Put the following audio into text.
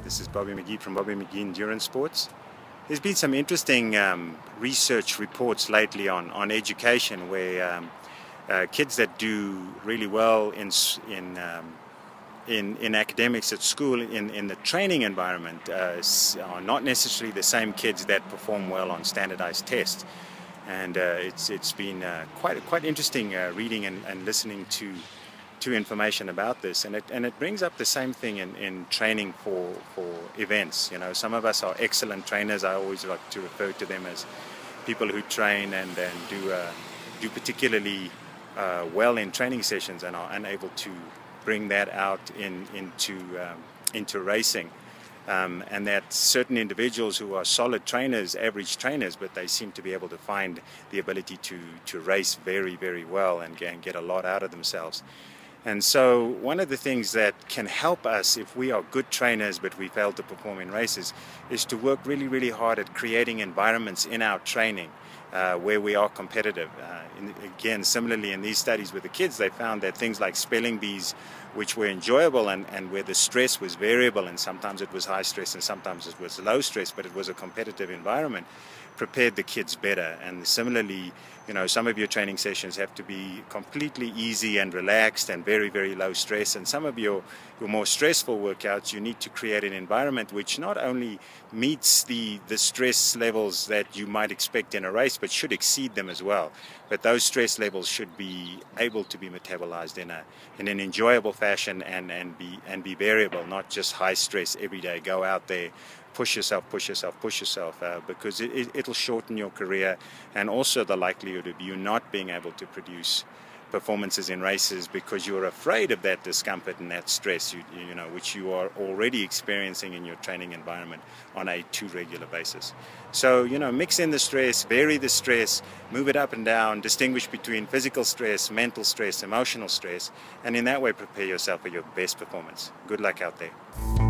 This is Bobby McGee from Bobby McGee Endurance Sports. There's been some interesting research reports lately on education where kids that do really well in academics at school in the training environment are not necessarily the same kids that perform well on standardized tests. And it's been quite interesting reading and listening to information about this, and it brings up the same thing in training for events. You know, some of us are excellent trainers. I always like to refer to them as people who train and do particularly well in training sessions and are unable to bring that out into racing. And that certain individuals who are solid trainers, average trainers, but they seem to be able to find the ability to race very, very well and get a lot out of themselves. And so one of the things that can help us if we are good trainers but we fail to perform in races is to work really, really hard at creating environments in our training where we are competitive. Again, similarly in these studies with the kids, they found that things like spelling bees, which were enjoyable and where the stress was variable, and sometimes it was high stress and sometimes it was low stress, but it was a competitive environment, prepared the kids better. And similarly, you know, some of your training sessions have to be completely easy and relaxed and very, very low stress, and some of your more stressful workouts, you need to create an environment which not only meets the stress levels that you might expect in a race, but should exceed them as well. But those stress levels should be able to be metabolized in an enjoyable fashion and be variable, not just high stress every day. Go out there, push yourself, because it'll shorten your career, and also the likelihood of you not being able to produce performances in races because you're afraid of that discomfort and that stress, you know, which you are already experiencing in your training environment on a too regular basis. So, you know, mix in the stress, vary the stress, move it up and down, distinguish between physical stress, mental stress, emotional stress, and in that way prepare yourself for your best performance. Good luck out there.